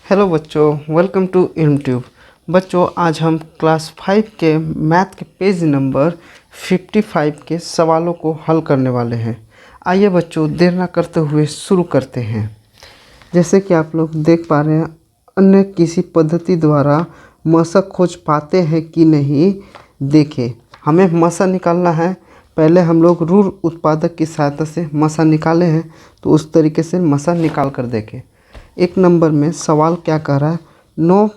Hello बच्चों, welcome to इल्मट्यूब। बच्चों, आज हम क्लास 5 के मैथ के पेज नंबर 55 के सवालों को हल करने वाले हैं। आइए बच्चों, देर ना करते हुए शुरू करते हैं। जैसे कि आप लोग देख पा रहे हैं, अन्य किसी पद्धति द्वारा मसा खोज पाते हैं कि नहीं, देखें। हमें मसा निकालना है। पहले हम लोग रूल उत्पादक की सहायता से मसा निकाले हैं, तो उस तरीके से मसा निकाल कर देखें। एक नंबर में सवाल क्या कह रहा है, 9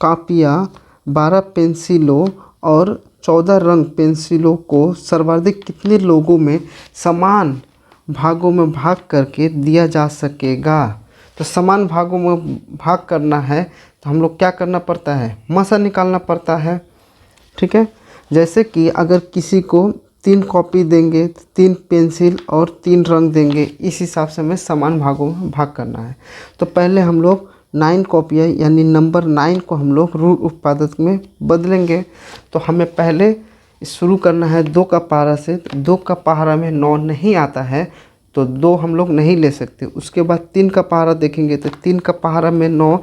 कापियाँ, 12 पेंसिलों और 14 रंग पेंसिलों को सर्वाधिक कितने लोगों में समान भागों में भाग करके दिया जा सकेगा। तो समान भागों में भाग करना है तो हम लोग क्या करना पड़ता है, मसा निकालना पड़ता है। ठीक है। जैसे कि अगर किसी को 3 कॉपी देंगे, 3 पेंसिल और 3 रंग देंगे, इस हिसाब से हमें समान भागों में भाग करना है। तो पहले हम लोग 9 कॉपियाँ यानी नंबर 9 को हम लोग रूल उत्पादक में बदलेंगे। तो हमें पहले शुरू करना है 2 का पहाड़ा से। 2 का पहाड़ा में 9 नहीं आता है, तो 2 हम लोग नहीं ले सकते। उसके बाद 3 का पहाड़ा देखेंगे तो 3 का पहाड़ा में 9,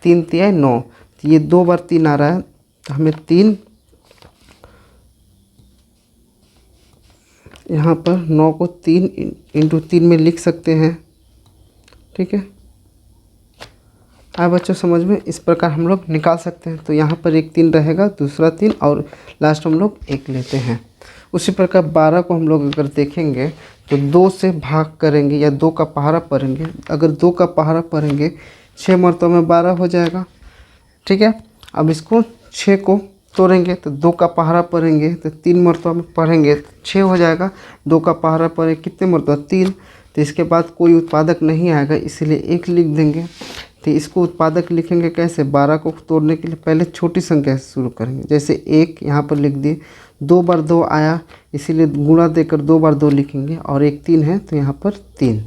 3 तिया 9, तो ये 2 बार 3 आ रहा है, तो हमें 3 यहाँ पर 9 को 3 इंटू 3 में लिख सकते हैं। ठीक है। आए बच्चों समझ में, इस प्रकार हम लोग निकाल सकते हैं। तो यहाँ पर एक 3 रहेगा, दूसरा 3 और लास्ट हम लोग 1 लेते हैं। उसी प्रकार 12 को हम लोग अगर देखेंगे तो 2 से भाग करेंगे या 2 का पहाड़ा पढ़ेंगे। अगर 2 का पहाड़ा पढ़ेंगे 6 मरतबा में 12 हो जाएगा। ठीक है। अब इसको 6 को तोड़ेंगे तो 2 का पहाड़ा पढ़ेंगे तो 3 मरतबा में पढ़ेंगे तो 6 हो जाएगा। 2 का पहाड़ा पढ़े कितने मरतबा, 3। तो इसके बाद कोई उत्पादक नहीं आएगा, इसीलिए 1 लिख देंगे। तो इसको उत्पादक लिखेंगे कैसे, 12 को तोड़ने के लिए पहले छोटी संख्या से शुरू करेंगे। जैसे 1 यहाँ पर लिख दिए, 2 बार 2 आया, इसीलिए गुणा देकर 2 बार 2 लिखेंगे, और 1 3 है तो यहाँ पर 3।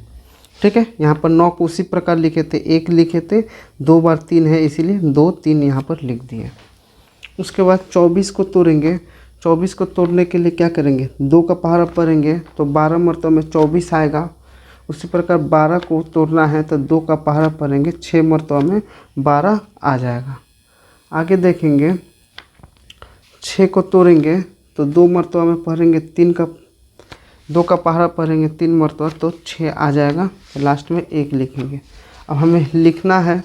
ठीक है। यहाँ पर 9 को उसी प्रकार लिखे थे, 1 लिखे थे, 2 बार 3 है इसीलिए 2 3 यहाँ पर लिख दिए। उसके बाद 24 को तोड़ेंगे। 24 को तोड़ने के लिए क्या करेंगे, 2 का पहाड़ा पढ़ेंगे तो 12 मरतबा में 24 आएगा। उसी प्रकार 12 को तोड़ना है तो 2 का पहाड़ा पढ़ेंगे, 6 मरतबा में 12 आ जाएगा। आगे देखेंगे 6 को तोड़ेंगे तो 2 मरतबा में पढ़ेंगे, 2 का पहाड़ा पढ़ेंगे 3 मरतबा तो 6 आ जाएगा। तो लास्ट में 1 लिखेंगे। अब हमें लिखना है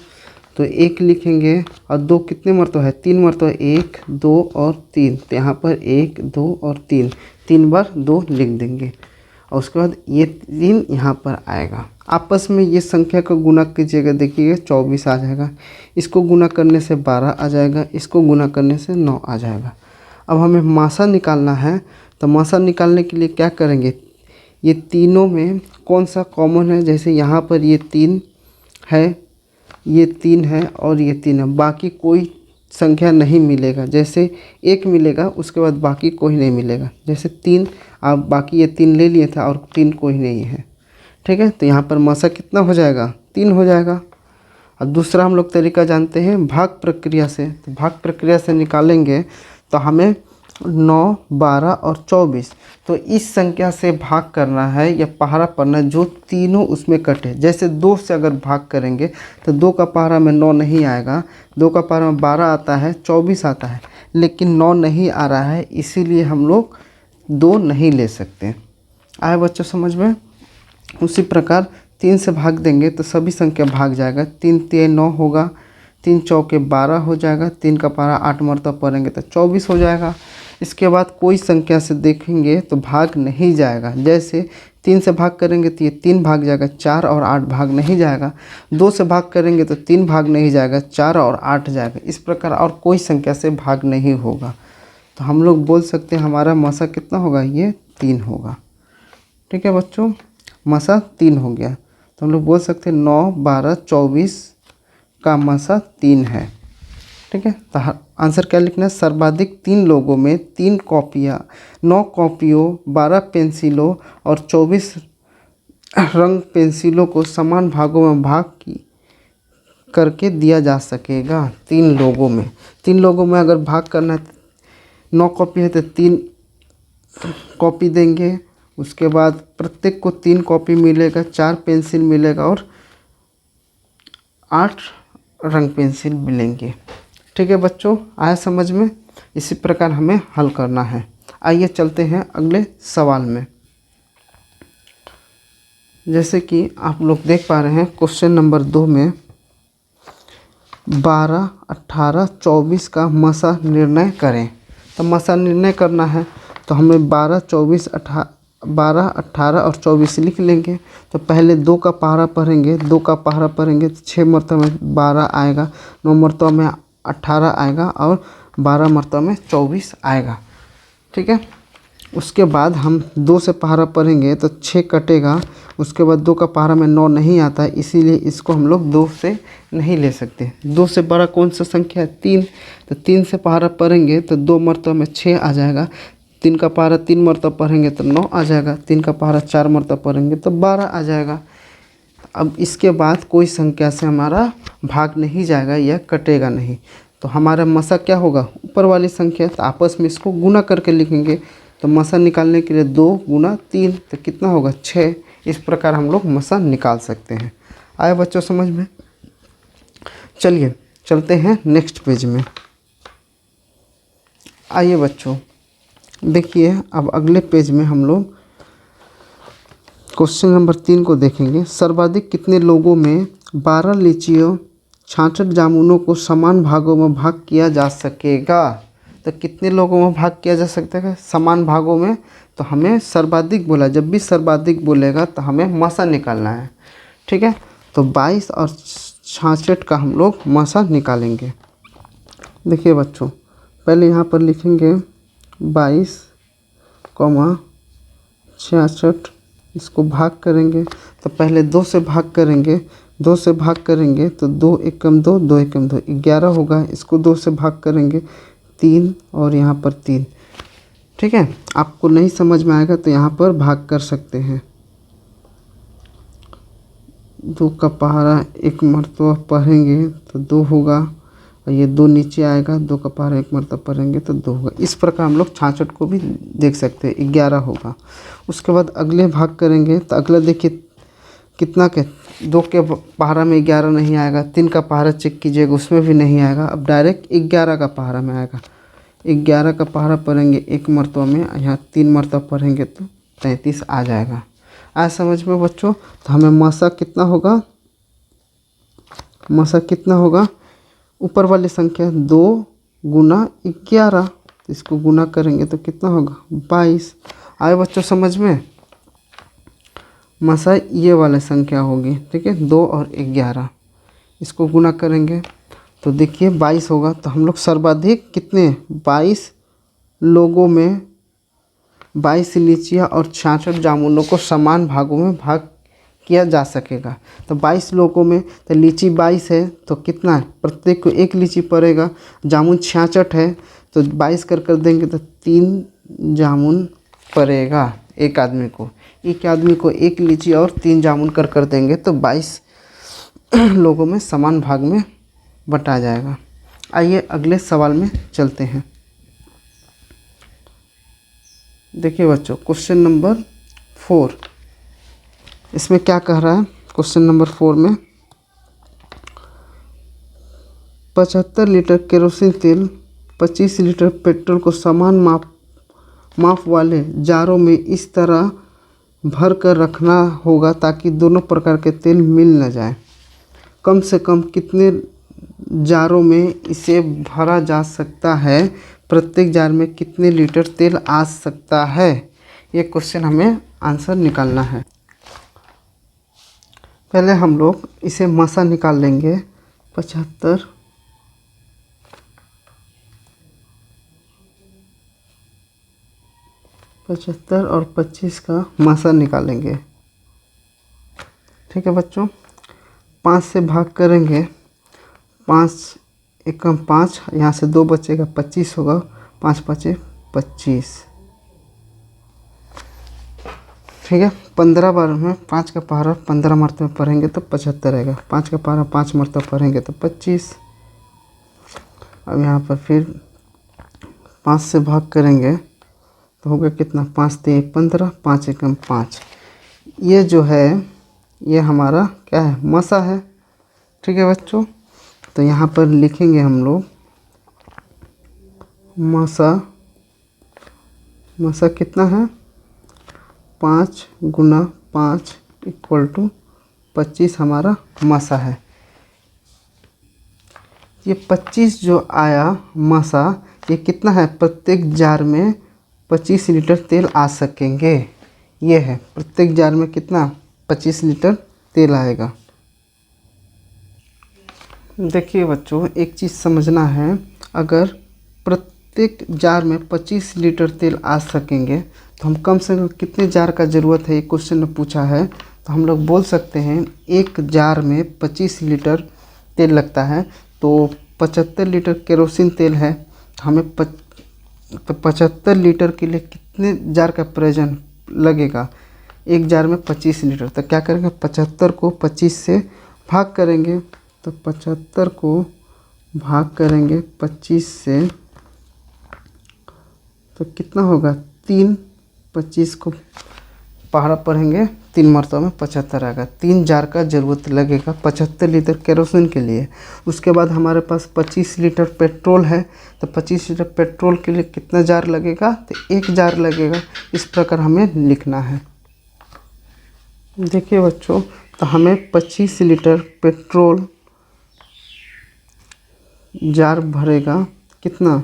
तो 1 लिखेंगे, और 2 कितने मरतबा है, 3 मरतबा, 1 2 और 3। तो यहाँ पर 1 2 और 3 बार 2 लिख देंगे, और उसके बाद ये 3 यहाँ पर आएगा। आपस में ये संख्या को गुना कीजिएगा, देखिएगा 24 आ जाएगा। इसको गुना करने से 12 आ जाएगा, इसको गुना करने से 9 आ जाएगा। अब हमें मासा निकालना है, तो मासा निकालने के लिए क्या करेंगे, ये तीनों में कौन सा कॉमन है। जैसे यहाँ पर ये 3 है, ये 3 है और ये 3 है, बाकी कोई संख्या नहीं मिलेगा। जैसे 1 मिलेगा, उसके बाद बाकी कोई नहीं मिलेगा। जैसे 3, आप बाकी ये 3 ले लिए था और 3 कोई नहीं है। ठीक है। तो यहाँ पर मसा कितना हो जाएगा, 3 हो जाएगा। अब दूसरा हम लोग तरीका जानते हैं भाग प्रक्रिया से। तो भाग प्रक्रिया से निकालेंगे तो हमें 9 12 और 24, तो इस संख्या से भाग करना है या पहाड़ा पढ़ना है जो तीनों उसमें कटे। जैसे 2 से अगर भाग करेंगे तो 2 का पहाड़ा में 9 नहीं आएगा, 2 का पहाड़ा में 12 आता है, 24 आता है, लेकिन 9 नहीं आ रहा है, इसीलिए हम लोग 2 नहीं ले सकते। आए बच्चों समझ में। उसी प्रकार 3 से भाग देंगे तो सभी संख्या भाग जाएगा, 3 3 9 होगा, 3 चौके 12 हो जाएगा, 3 का पहाड़ा 8 मरतबा पढ़ेंगे तो 24 हो जाएगा। इसके बाद कोई संख्या से देखेंगे तो भाग नहीं जाएगा। जैसे 3 से भाग करेंगे तो ये 3 भाग जाएगा, 4 और 8 भाग नहीं जाएगा। 2 से भाग करेंगे तो 3 भाग नहीं जाएगा, 4 और 8 जाएगा। इस प्रकार और कोई संख्या से भाग नहीं होगा। तो हम लोग बोल सकते हैं हमारा मसा कितना होगा, ये 3 होगा। ठीक है बच्चों, मसा 3 हो गया। तो हम लोग बोल सकते हैं 9 12 24 का मसा 3 है। ठीक है। तो आंसर क्या लिखना है, सर्वाधिक 3 लोगों में 3 कॉपियाँ, 9 कॉपियों, 12 पेंसिलों और 24 रंग पेंसिलों को समान भागों में भाग करके दिया जा सकेगा। 3 लोगों में, 3 लोगों में अगर भाग करना है, 9 कॉपी है तो 3 कॉपी देंगे। उसके बाद प्रत्येक को 3 कॉपी मिलेगा, 4 पेंसिल मिलेगा और 8 रंग पेंसिल भी लेंगे। ठीक है बच्चों, आया समझ में? इसी प्रकार हमें हल करना है। आइए चलते हैं अगले सवाल में। जैसे कि आप लोग देख पा रहे हैं क्वेश्चन नंबर 2 में 12, 18, 24 का मसा निर्णय करें। तो मसा निर्णय करना है तो हमें 12, 18 और 24 लिख लेंगे। तो पहले 2 का पहाड़ा पढ़ेंगे, 2 का पहाड़ा पढ़ेंगे तो 6 मरतबा में 12 आएगा, 9 मरतबा में 18 आएगा और 12 मरतबा में 24 आएगा। ठीक है, उसके बाद हम 2 से पहाड़ा पढ़ेंगे तो 6 कटेगा। उसके बाद 2 का पहाड़ा में 9 नहीं आता है, इसीलिए इसको हम लोग 2 से नहीं ले सकते। 2 से बड़ा कौन सा संख्या है? 3। तो 3 से पहाड़ा पढ़ेंगे तो 2 मरतबा में 6 आ जाएगा। 3 का पहाड़ा 3 मरतबा पढ़ेंगे तो 9 आ जाएगा। 3 का पहाड़ा 4 मरतबा पढ़ेंगे तो 12 आ जाएगा। अब इसके बाद कोई संख्या से हमारा भाग नहीं जाएगा, यह कटेगा नहीं। तो हमारा मसा क्या होगा? ऊपर वाली संख्या। तो आपस में इसको गुना करके लिखेंगे। तो मसा निकालने के लिए 2 गुना 3 तो कितना होगा? 6। इस प्रकार हम लोग मसा निकाल सकते हैं। आए बच्चों समझ में? चलिए चलते हैं नेक्स्ट पेज में। आइए बच्चों देखिए, अब अगले पेज में हम लोग क्वेश्चन नंबर 3 को देखेंगे। सर्वाधिक कितने लोगों में 12 लीचियों 66 जामुनों को समान भागों में भाग किया जा सकेगा? तो कितने लोगों में भाग किया जा सकता है? समान भागों में। तो हमें सर्वाधिक बोला, जब भी सर्वाधिक बोलेगा तो हमें मसा निकालना है। ठीक है, तो 22 और 66 का हम लोग मसा निकालेंगे। देखिए बच्चों, पहले यहाँ पर लिखेंगे 22, 66, इसको भाग करेंगे। तो पहले 2 से भाग करेंगे, 2 से भाग करेंगे तो 2 एकम 2, 2 एकम 2, 11 होगा। इसको 2 से भाग करेंगे 3 और यहाँ पर 3। ठीक है, आपको नहीं समझ में आएगा तो यहाँ पर भाग कर सकते हैं। 2 का पहाड़ा 1 मरतबा पढ़ेंगे तो 2 होगा और ये 2 नीचे आएगा। 2 का पहाड़ा 1 मरतबा पढ़ेंगे तो 2 होगा। इस प्रकार हम लोग 66 को भी देख सकते हैं, 11 होगा। उसके बाद अगले भाग करेंगे तो अगला देखिए कितना के 2 के पहाड़ा में 11 नहीं आएगा। 3 का पहाड़ा चेक कीजिएगा, उसमें भी नहीं आएगा। अब डायरेक्ट 11 का पहाड़ा में आएगा। 11 का पहाड़ा पढ़ेंगे 1 मरतबा में, यहाँ 3 मरतबा पढ़ेंगे तो 33 आ जाएगा। आज समझ में बच्चों? तो हमें मसा कितना होगा? मसा कितना होगा? ऊपर वाली संख्या 2 गुना 11, इसको गुना करेंगे तो कितना होगा? 22। आए बच्चों समझ में? मसा ये वाला संख्या होगी। ठीक है, 2 और 11, इसको गुना करेंगे तो देखिए 22 होगा। तो हम लोग सर्वाधिक कितने 22 लोगों में 22 लीचियाँ और 66 जामुनों को समान भागों में भाग किया जा सकेगा। तो 22 लोगों में तो लीची 22 है तो कितना है? प्रत्येक को 1 लीची पड़ेगा। जामुन 66 है तो 22 कर देंगे तो 3 जामुन पड़ेगा एक आदमी को। एक आदमी को 1 लीची और 3 जामुन कर देंगे तो 22 लोगों में समान भाग में बटा जाएगा। आइए अगले सवाल में चलते हैं। देखिए बच्चों, क्वेश्चन नंबर 4, इसमें क्या कह रहा है? क्वेश्चन नंबर 4 में 75 लीटर केरोसिन तेल, 25 लीटर पेट्रोल को समान माप वाले जारों में इस तरह भर कर रखना होगा ताकि दोनों प्रकार के तेल मिल न जाए। कम से कम कितने जारों में इसे भरा जा सकता है? प्रत्येक जार में कितने लीटर तेल आ सकता है? ये क्वेश्चन हमें आंसर निकालना है। पहले हम लोग इसे मसा निकाल लेंगे। 75 और 25 का मसा निकालेंगे। ठीक है बच्चों, 5 से भाग करेंगे। 5 एकम 5, यहाँ से 2 बचेगा, 25 होगा। 5 5 25। ठीक है, 15 बार में 5 का पहाड़ा 15 मरतबा पढ़ेंगे तो 75 आएगा। 5 का पहाड़ा 5 मरतबा पढ़ेंगे तो 25। अब यहाँ पर फिर 5 से भाग करेंगे तो होगा कितना? 5 3 15, 5 एकम 5। ये जो है ये हमारा क्या है? मसा है। ठीक है बच्चों, तो यहाँ पर लिखेंगे हम लोग मसा कितना है 5 गुना 5 इक्वल टू 25 हमारा मसा है। ये 25 जो आया मसा, ये कितना है, प्रत्येक जार में 25 लीटर तेल आ सकेंगे। ये है प्रत्येक जार में कितना 25 लीटर तेल आएगा। देखिए बच्चों, एक चीज़ समझना है, अगर प्रत्येक जार में 25 लीटर तेल आ सकेंगे तो हम कम से कम कितने जार का ज़रूरत है, ये क्वेश्चन में पूछा है। तो हम लोग बोल सकते हैं एक जार में 25 लीटर तेल लगता है, तो 75 लीटर केरोसिन तेल है। हमें 75 लीटर के लिए कितने जार का प्रयोजन लगेगा, एक जार में 25 लीटर। तो क्या करेंगे, 75 को 25 से भाग करेंगे। तो 75 को भाग करेंगे 25 से, तो कितना होगा 3। 25 को पहाड़ा पढ़ेंगे 3 मरतबा में 75 आएगा। 3 जार का ज़रूरत लगेगा 75 लीटर केरोसिन के लिए। उसके बाद हमारे पास 25 लीटर पेट्रोल है, तो 25 लीटर पेट्रोल के लिए कितना जार लगेगा, तो 1 जार लगेगा। इस प्रकार हमें लिखना है। देखिए बच्चों, तो हमें 25 लीटर पेट्रोल जार भरेगा कितना,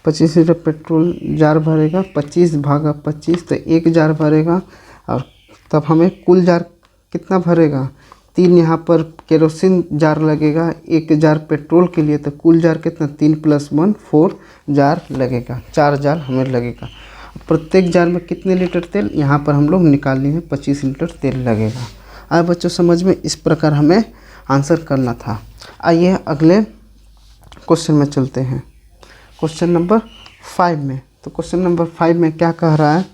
25 लीटर पेट्रोल जार भरेगा 25 भागा 25, तो 1 जार भरेगा। और तब हमें कुल जार कितना भरेगा, 3 यहाँ पर केरोसिन जार लगेगा 1 जार पेट्रोल के लिए, तो कुल जार कितना 3 + 1 4 जार लगेगा, 4 जार हमें लगेगा। प्रत्येक जार में कितने लीटर तेल, यहाँ पर हम लोग निकाल लिए हैं 25 लीटर तेल लगेगा। आए बच्चों समझ में, इस प्रकार हमें आंसर करना था। आइए अगले क्वेश्चन में चलते हैं, क्वेश्चन नंबर 5 में। तो क्वेश्चन नंबर 5 में क्या कह रहा है,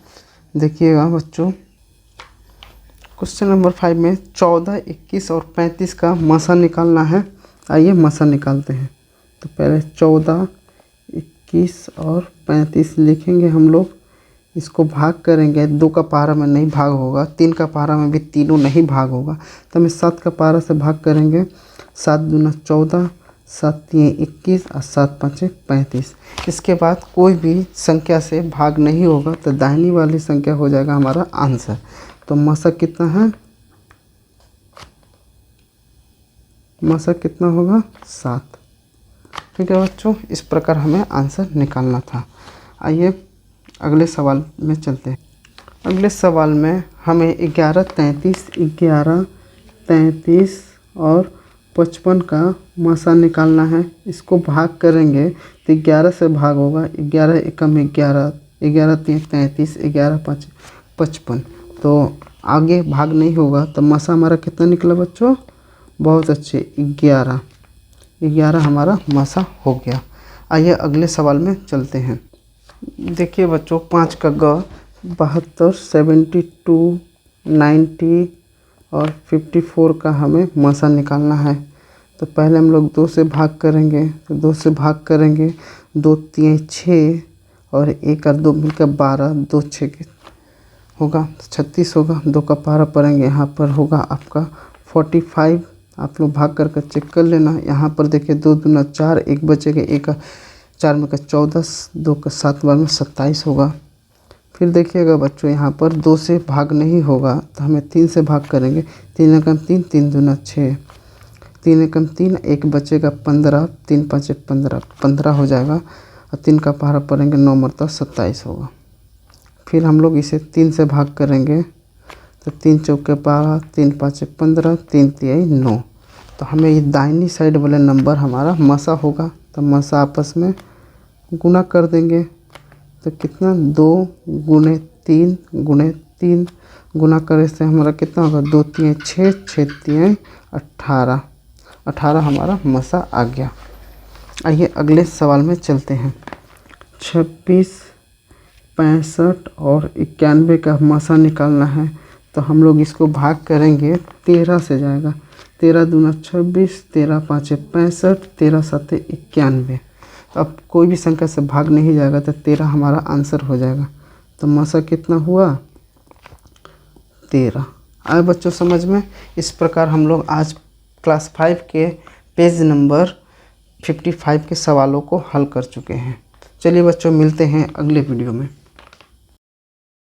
देखिएगा बच्चों। क्वेश्चन नंबर 5 में 14, 21 और 35 का मसा निकालना है। आइए मसा निकालते हैं। तो पहले 14, 21 और 35 लिखेंगे हम लोग। इसको भाग करेंगे, 2 का पहाड़ा में नहीं भाग होगा, 3 का पहाड़ा में भी तीनों नहीं भाग होगा, तो हमें 7 का पहाड़ा से भाग करेंगे। 7 दूना 14, 7 तिये 21 और 7 पाँचे 35। इसके बाद कोई भी संख्या से भाग नहीं होगा, तो दाहिनी वाली संख्या हो जाएगा हमारा आंसर। तो मसा कितना है, मसा कितना होगा 7। ठीक है बच्चों, इस प्रकार हमें आंसर निकालना था। आइए अगले सवाल में चलते हैं। अगले सवाल में हमें 11, 33 और 55 का मसा निकालना है। इसको भाग करेंगे तो 11 से भाग होगा, 11 एकम 11, 11 तिये 33, 11 पाँच 55। तो आगे भाग नहीं होगा, तो मसा हमारा कितना निकला बच्चों, बहुत अच्छे 11 हमारा मसा हो गया। आइए अगले सवाल में चलते हैं। देखिए बच्चों, 5 का ग 72, 72, 90 और 54 का हमें मसा निकालना है। तो पहले हम लोग 2 से भाग करेंगे, तो 2 से भाग करेंगे, 2 तिये 6 और 1 और 2 मिलकर 12, 2 6 के होगा 36 होगा। 2 का पहाड़ा पड़ेंगे, यहाँ पर होगा आपका 45। आप लोग भाग करके चेक कर लेना। यहाँ पर देखिए 2 दूना 4, 1 बचेगा, 1 4 में का 14, 2 का 7 बार में 27 होगा। फिर देखिएगा बच्चों, यहाँ पर 2 से भाग नहीं होगा, तो हमें 3 से भाग करेंगे। 3 एकम 3, 3 दूना 6, 3 एकम 3, 1 बचेगा 15, 3 पाँचे 15, 15 हो जाएगा। और 3 का पहाड़ा पड़ेंगे, 9 मरतबा 27 होगा। फिर हम लोग इसे 3 से भाग करेंगे, तो 3 चौके 12, 3 पाँचे 15, 3 तिये 9। तो हमें ये दाहिनी साइड वाले नंबर हमारा मसा होगा। तो मसा आपस में गुना कर देंगे, तो कितना 2 गुणे 3 गुणे 3 गुना करे से हमारा कितना होगा, 2 तिये 6, 6 तिये 18, 18 हमारा मसा आ गया। आइए अगले सवाल में चलते हैं। 26, 65 और 91 का मसा निकालना है। तो हम लोग इसको भाग करेंगे, 13 से जाएगा। 13 दूना 26, 13 पाँचे 65, 13 साते 91। तो अब कोई भी संख्या से भाग नहीं जाएगा, तो 13 हमारा आंसर हो जाएगा। तो मसा कितना हुआ 13। आए बच्चों समझ में, इस प्रकार हम लोग आज क्लास 5 के पेज नंबर 55 के सवालों को हल कर चुके हैं। चलिए बच्चों, मिलते हैं अगले वीडियो में।